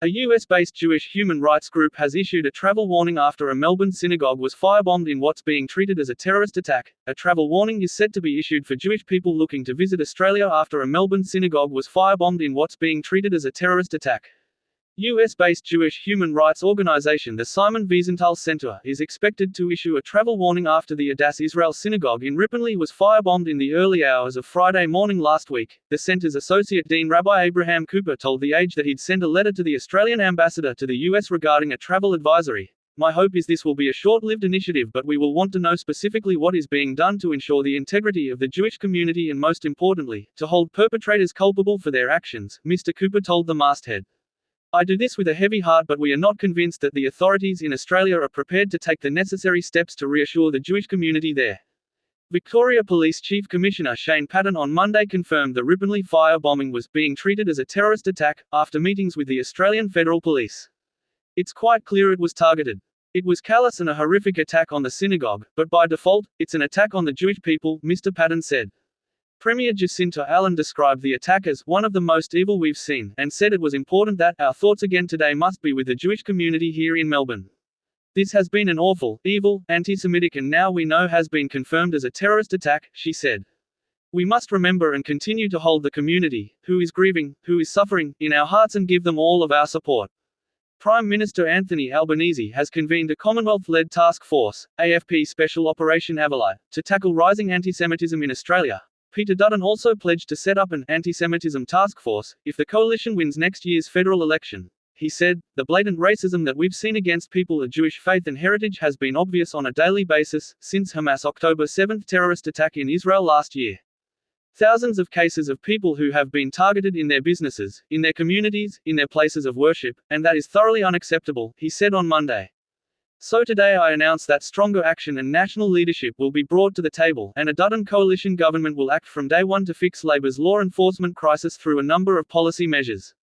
A US-based Jewish human rights group has issued a travel warning after a Melbourne synagogue was firebombed in what's being treated as a terrorist attack. A travel warning is set to be issued for Jewish people looking to visit Australia after a Melbourne synagogue was firebombed in what's being treated as a terrorist attack. US-based Jewish human rights organization the Simon Wiesenthal Center is expected to issue a travel warning after the Adass Israel synagogue in Ripponlea was firebombed in the early hours of Friday morning last week. The center's associate dean Rabbi Abraham Cooper told The Age that he'd send a letter to the Australian ambassador to the US regarding a travel advisory. My hope is this will be a short-lived initiative, but we will want to know specifically what is being done to ensure the integrity of the Jewish community and, most importantly, to hold perpetrators culpable for their actions, Mr. Cooper told the masthead. I do this with a heavy heart, but we are not convinced that the authorities in Australia are prepared to take the necessary steps to reassure the Jewish community there. Victoria Police Chief Commissioner Shane Patton on Monday confirmed the Ripponlea fire bombing was being treated as a terrorist attack, after meetings with the Australian Federal Police. It's quite clear it was targeted. It was callous and a horrific attack on the synagogue, but by default, it's an attack on the Jewish people, Mr. Patton said. Premier Jacinta Allen described the attack as one of the most evil we've seen, and said it was important that our thoughts again today must be with the Jewish community here in Melbourne. This has been an awful, evil, anti-Semitic and now we know has been confirmed as a terrorist attack, she said. We must remember and continue to hold the community, who is grieving, who is suffering, in our hearts and give them all of our support. Prime Minister Anthony Albanese has convened a Commonwealth-led task force, AFP Special Operation Avalai, to tackle rising anti-Semitism in Australia. Peter Dutton also pledged to set up an anti-Semitism task force if the coalition wins next year's federal election. He said, the blatant racism that we've seen against people of Jewish faith and heritage has been obvious on a daily basis since Hamas' October 7 terrorist attack in Israel last year. Thousands of cases of people who have been targeted in their businesses, in their communities, in their places of worship, and that is thoroughly unacceptable, he said on Monday. So today I announce that stronger action and national leadership will be brought to the table, and a Dutton coalition government will act from day one to fix Labor's law enforcement crisis through a number of policy measures.